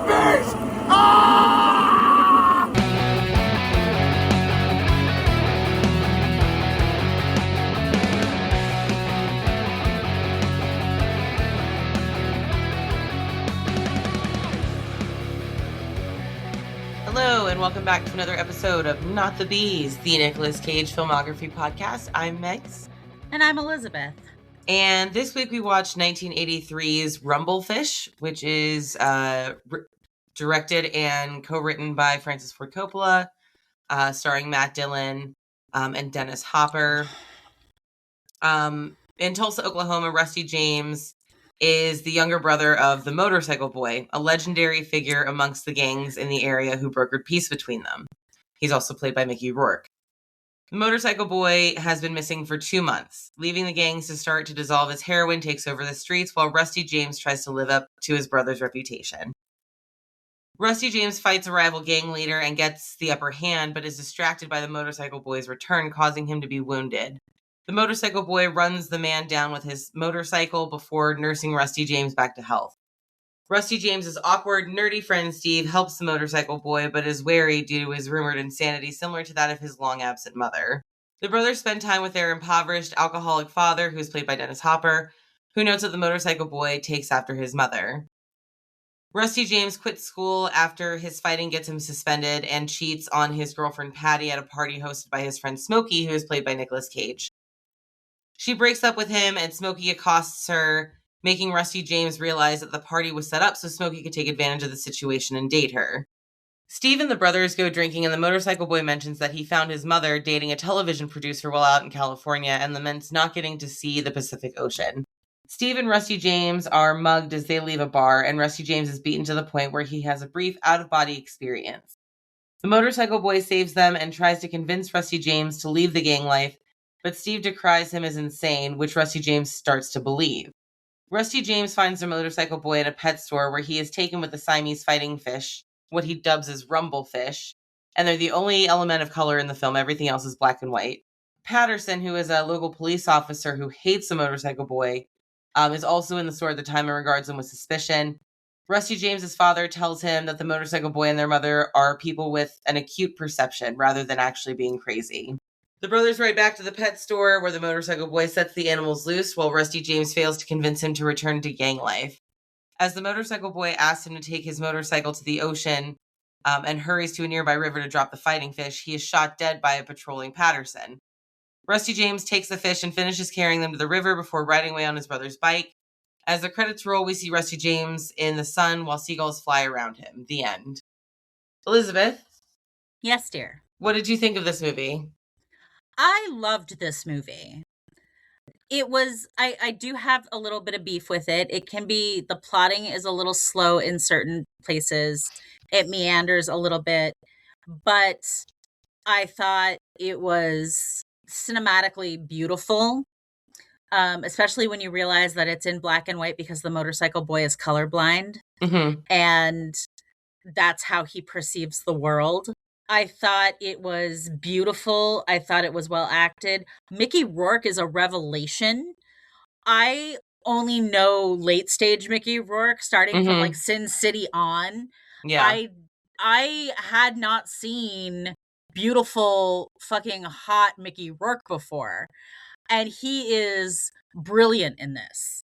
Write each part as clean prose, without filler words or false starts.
beast! Ah! Hello, and welcome back to another episode of Not the Bees, the Nicolas Cage filmography podcast. I'm Megs. And I'm Elizabeth. And this week we watched 1983's Rumblefish, which is directed and co-written by Francis Ford Coppola, starring Matt Dillon and Dennis Hopper. In Tulsa, Oklahoma, Rusty James is the younger brother of the Motorcycle Boy, a legendary figure amongst the gangs in the area who brokered peace between them. He's also played by Mickey Rourke. The Motorcycle Boy has been missing for 2 months. Leaving the gangs to start to dissolve as heroin takes over the streets, while Rusty James tries to live up to his brother's reputation. Rusty James fights a rival gang leader and gets the upper hand, but is distracted by the Motorcycle Boy's return, causing him to be wounded. The Motorcycle Boy runs the man down with his motorcycle before nursing Rusty James back to health. Rusty James's awkward, nerdy friend Steve helps the Motorcycle Boy, but is wary due to his rumored insanity, similar to that of his long-absent mother. The brothers spend time with their impoverished, alcoholic father, who is played by Dennis Hopper, who notes that the Motorcycle Boy takes after his mother. Rusty James quits school after his fighting gets him suspended and cheats on his girlfriend Patty at a party hosted by his friend Smokey, who is played by Nicolas Cage. She breaks up with him, and Smokey accosts her, making Rusty James realize that the party was set up so Smokey could take advantage of the situation and date her. Steve and the brothers go drinking, and the Motorcycle Boy mentions that he found his mother dating a television producer while out in California and laments not getting to see the Pacific Ocean. Steve and Rusty James are mugged as they leave a bar, and Rusty James is beaten to the point where he has a brief out-of-body experience. The Motorcycle Boy saves them and tries to convince Rusty James to leave the gang life, but Steve decries him as insane, which Rusty James starts to believe. Rusty James finds the Motorcycle Boy at a pet store where he is taken with the Siamese fighting fish, what he dubs as Rumblefish, and they're the only element of color in the film. Everything else is black and white. Patterson, who is a local police officer who hates the Motorcycle Boy, is also in the store at the time and regards him with suspicion. Rusty James's father tells him that the Motorcycle Boy and their mother are people with an acute perception rather than actually being crazy. The brothers ride back to the pet store where the Motorcycle Boy sets the animals loose while Rusty James fails to convince him to return to gang life. As the Motorcycle Boy asks him to take his motorcycle to the ocean and hurries to a nearby river to drop the fighting fish, he is shot dead by a patrolling Patterson. Rusty James takes the fish and finishes carrying them to the river before riding away on his brother's bike. As the credits roll, we see Rusty James in the sun while seagulls fly around him. The end. Elizabeth? Yes, dear. What did you think of this movie? I loved this movie. It was, I do have a little bit of beef with it. It can be, the plotting is a little slow in certain places. It meanders a little bit, but I thought it was cinematically beautiful, especially when you realize that it's in black and white because the Motorcycle Boy is colorblind, and that's how he perceives the world. I thought it was beautiful. I thought it was well acted. Mickey Rourke is a revelation. I only know late stage Mickey Rourke, starting from like Sin City on. Yeah. I had not seen beautiful fucking hot Mickey Rourke before, and he is brilliant in this.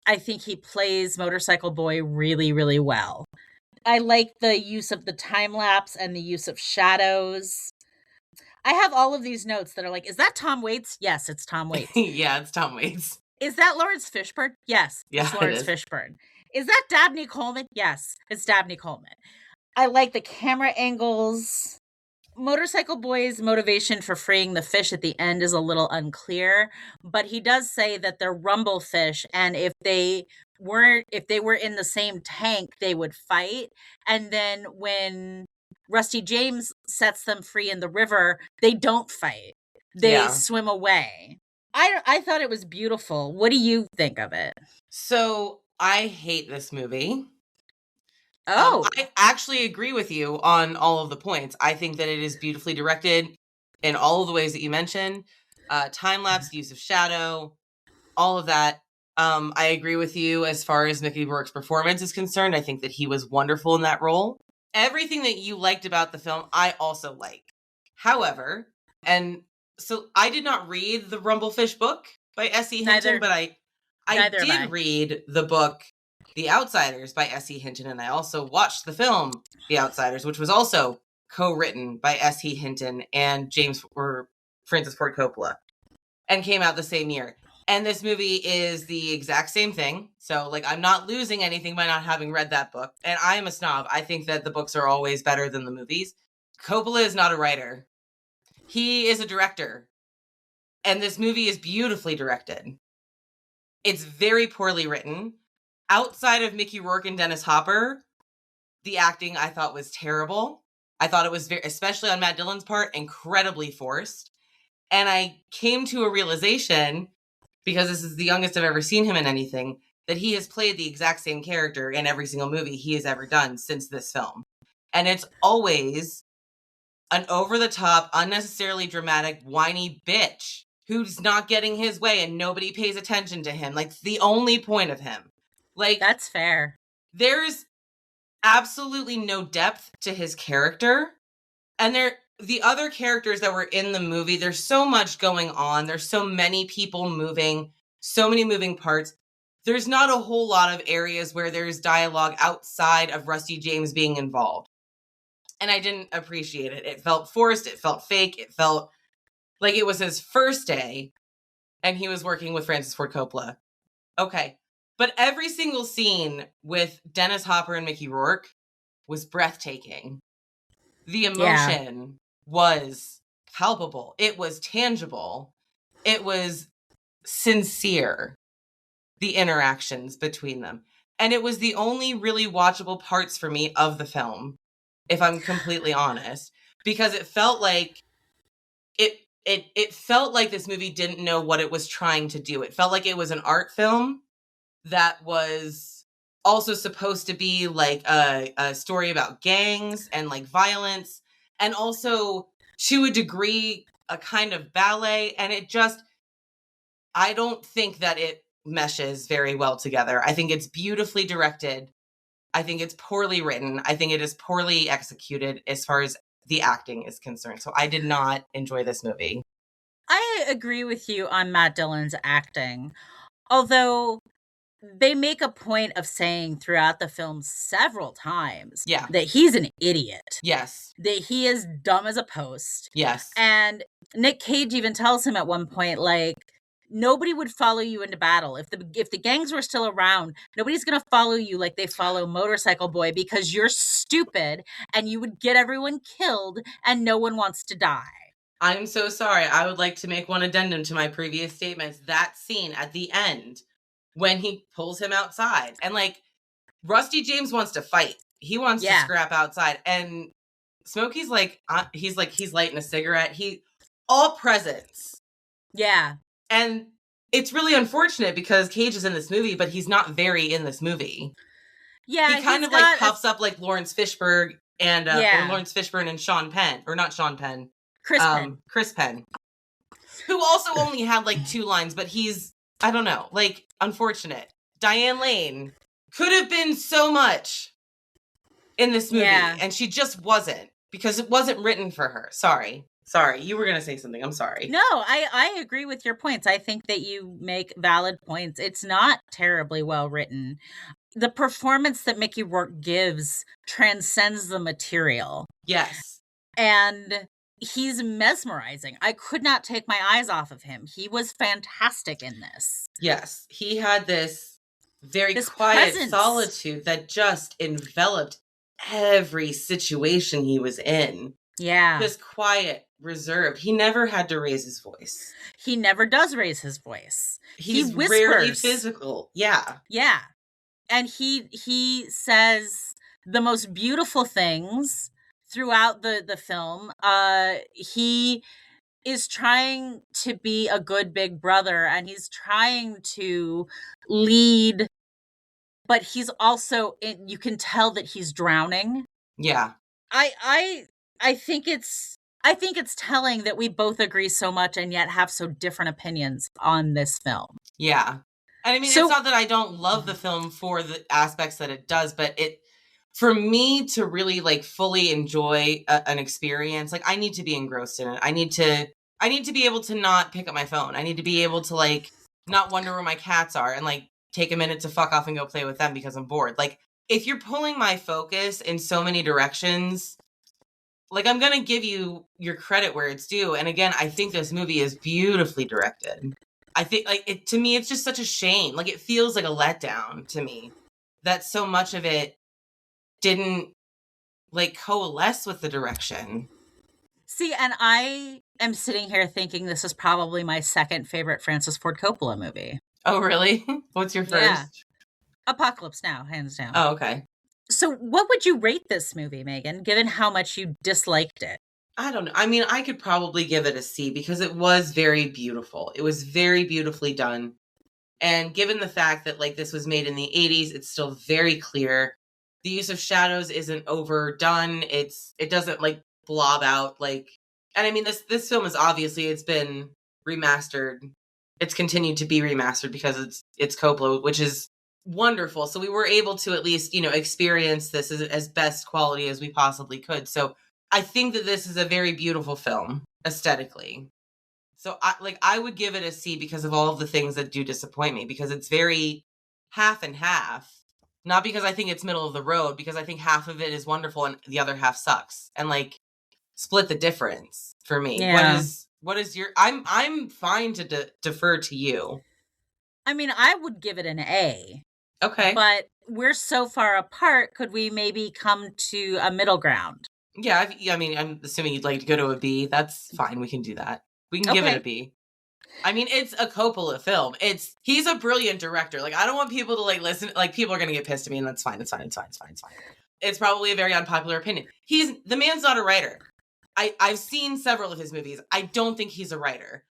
I think he plays Motorcycle Boy really, really well. I like the use of the time lapse and the use of shadows. I have all of these notes that are like, is that Tom Waits? Yes, it's Tom Waits. Yeah, it's Tom Waits. Is that Lawrence Fishburne? Yes, it's Lawrence Fishburne. Is that Dabney Coleman? Yes, it's Dabney Coleman. I like the camera angles. Motorcycle Boy's motivation for freeing the fish at the end is a little unclear, but he does say that they're rumble fish, and if they were in the same tank, they would fight. And then when Rusty James sets them free in the river, they don't fight. They swim away. I thought it was beautiful. What do you think of it? So I hate this movie. Oh. I actually agree with you on all of the points. I think that it is beautifully directed in all of the ways that you mentioned. Time-lapse, use of shadow, all of that. I agree with you as far as Mickey Rourke's performance is concerned. I think that he was wonderful in that role. Everything that you liked about the film, I also like. However, and so I did not read the Rumblefish book by S.E. Hinton, but I did read the book The Outsiders by S.E. Hinton, and I also watched the film The Outsiders, which was also co-written by S.E. Hinton and Francis Ford Coppola, and came out the same year. And this movie is the exact same thing. So, like, I'm not losing anything by not having read that book. And I am a snob. I think that the books are always better than the movies. Coppola is not a writer. He is a director. And this movie is beautifully directed. It's very poorly written. Outside of Mickey Rourke and Dennis Hopper, the acting I thought was terrible. I thought it was, especially on Matt Dillon's part, incredibly forced. And I came to a realization, because this is the youngest I've ever seen him in anything, that he has played the exact same character in every single movie he has ever done since this film. And it's always an over-the-top, unnecessarily dramatic, whiny bitch who's not getting his way and nobody pays attention to him. Like, the only point of him. Like, that's fair. There's absolutely no depth to his character. And the other characters that were in the movie, there's so much going on. There's so many people moving, so many moving parts. There's not a whole lot of areas where there's dialogue outside of Rusty James being involved. And I didn't appreciate it. It felt forced. It felt fake. It felt like it was his first day and he was working with Francis Ford Coppola. Okay. But every single scene with Dennis Hopper and Mickey Rourke was breathtaking. The emotion was palpable. It was tangible. It was sincere, the interactions between them. And it was the only really watchable parts for me of the film, if I'm completely honest, because it felt like it felt like this movie didn't know what it was trying to do. It felt like it was an art film that was also supposed to be like a story about gangs and like violence, and also to a degree a kind of ballet. And I don't think that it meshes very well together. I think it's beautifully directed. I think it's poorly written. I think it is poorly executed as far as the acting is concerned. So I did not enjoy this movie. I agree with you on Matt Dillon's acting, although they make a point of saying throughout the film several times that he's an idiot. Yes. That he is dumb as a post. Yes. And Nick Cage even tells him at one point, like, nobody would follow you into battle. If the gangs were still around, nobody's going to follow you like they follow Motorcycle Boy because you're stupid and you would get everyone killed and no one wants to die. I'm so sorry. I would like to make one addendum to my previous statements. That scene at the end when he pulls him outside and like Rusty James wants to fight. He wants to scrap outside, and Smokey's like, he's lighting a cigarette. All presents. Yeah. And it's really unfortunate because Cage is in this movie, but he's not very in this movie. Yeah. He kind of like puffs up like Lawrence Fishburne and or Lawrence Fishburne and Sean Penn, or not Sean Penn. Chris Penn. Who also only had like 2 lines, but he's, I don't know, like, unfortunate. Diane Lane could have been so much in this movie, and she just wasn't, because it wasn't written for her. Sorry, you were going to say something. I'm sorry. No, I agree with your points. I think that you make valid points. It's not terribly well written. The performance that Mickey Rourke gives transcends the material. Yes. And he's mesmerizing. I could not take my eyes off of him. He was fantastic in this. Yes. He had this very quiet solitude that just enveloped every situation he was in. Yeah. Just quiet, reserved. He never had to raise his voice. He never does raise his voice. He rarely physical. Yeah. Yeah. And he says the most beautiful things throughout the film. He is trying to be a good big brother, and he's trying to lead, but he's also, you can tell that he's drowning. Yeah. I think it's telling that we both agree so much and yet have so different opinions on this film. Yeah. And I mean, it's not that I don't love the film for the aspects that it does, but for me to really like fully enjoy an experience, like I need to be engrossed in it. I need to be able to not pick up my phone. I need to be able to like not wonder where my cats are and like take a minute to fuck off and go play with them because I'm bored. Like if you're pulling my focus in so many directions, like I'm going to give you your credit where it's due. And again, I think this movie is beautifully directed. I think like to me, it's just such a shame. Like it feels like a letdown to me that so much of it didn't like coalesce with the direction. See, and I am sitting here thinking this is probably my second favorite Francis Ford Coppola movie. Oh, really? What's your first? Yeah. Apocalypse Now, hands down. Oh, okay. So what would you rate this movie, Megan, given how much you disliked it? I don't know. I mean, I could probably give it a C because it was very beautiful. It was very beautifully done. And given the fact that like this was made in the 80s, it's still very clear. The use of shadows isn't overdone. It doesn't like blob out like, and I mean this film is obviously it's been remastered. It's continued to be remastered because it's Coppola, which is wonderful. So we were able to at least, experience this as best quality as we possibly could. So I think that this is a very beautiful film aesthetically. So I would give it a C because of all of the things that do disappoint me, because it's very half and half. Not because I think it's middle of the road, because I think half of it is wonderful and the other half sucks. And like split the difference for me. Yeah. What is your I'm fine to defer to you. I mean, I would give it an A. Okay. But we're so far apart, could we maybe come to a middle ground? Yeah, I mean, I'm assuming you'd like to go to a B. That's fine. We can do that. We can give it a B. I mean, it's a Coppola film. He's a brilliant director. Like, I don't want people to like listen. Like, people are going to get pissed at me, and that's fine. It's fine. It's fine. It's fine. It's fine. It's probably a very unpopular opinion. The man's not a writer. I've seen several of his movies. I don't think he's a writer.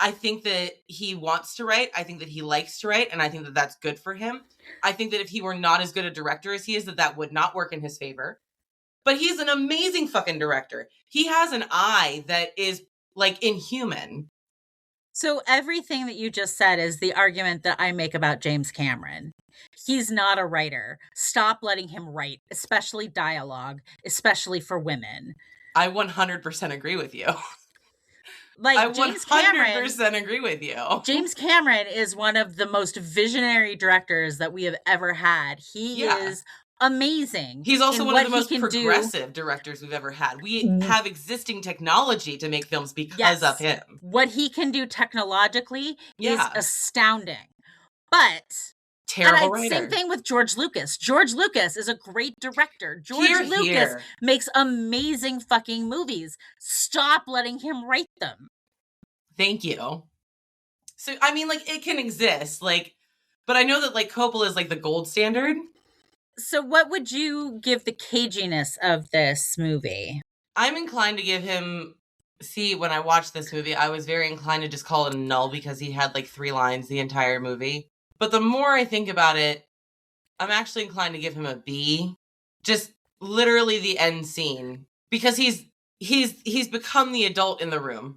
I think that he wants to write. I think that he likes to write, and I think that that's good for him. I think that if he were not as good a director as he is, that would not work in his favor. But he's an amazing fucking director. He has an eye that is like inhuman. So everything that you just said is the argument that I make about James Cameron. He's not a writer. Stop letting him write, especially dialogue, especially for women. I 100% agree with you. Like I James 100% agree with you. James Cameron is one of the most visionary directors that we have ever had. He is amazing. He's also one of the most progressive directors we've ever had. We have existing technology to make films because of him. What he can do technologically is astounding. But terrible writer. Same thing with George Lucas. George Lucas is a great director. George Lucas makes amazing fucking movies. Stop letting him write them. Thank you. So, I mean, like, it can exist, like, but I know that, like, Coppola is, like, the gold standard. So what would you give the caginess of this movie? I'm inclined to give him... See, when I watched this movie, I was very inclined to just call it a null because he had, like, 3 lines the entire movie. But the more I think about it, I'm actually inclined to give him a B. Just literally the end scene. Because he's become the adult in the room.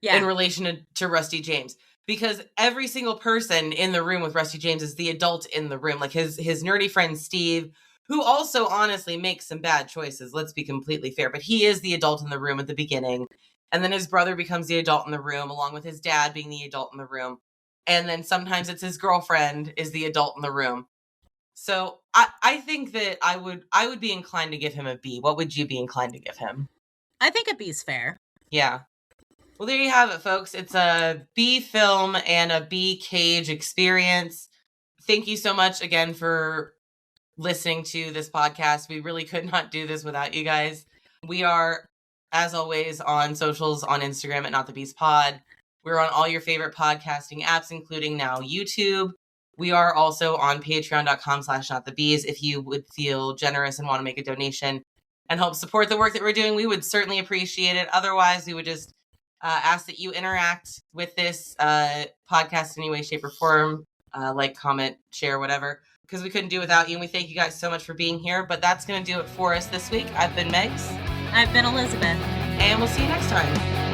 Yeah. In relation to Rusty James. Because every single person in the room with Rusty James is the adult in the room. Like his nerdy friend Steve, who also honestly makes some bad choices. Let's be completely fair. But he is the adult in the room at the beginning. And then his brother becomes the adult in the room, along with his dad being the adult in the room. And then sometimes it's his girlfriend is the adult in the room. So I think that I would be inclined to give him a B. What would you be inclined to give him? I think a B's fair. Yeah. Well, there you have it, folks. It's a B film and a B cage experience. Thank you so much again for listening to this podcast. We really could not do this without you guys. We are, as always, on socials on Instagram at Not the Beast Pod. We're on all your favorite podcasting apps, including now YouTube. We are also on patreon.com/notthebees. If you would feel generous and want to make a donation and help support the work that we're doing, we would certainly appreciate it. Otherwise, we would just ask that you interact with this podcast in any way, shape, or form. Like, comment, share, whatever. Because we couldn't do without you. And we thank you guys so much for being here. But that's going to do it for us this week. I've been Megs. I've been Elizabeth. And we'll see you next time.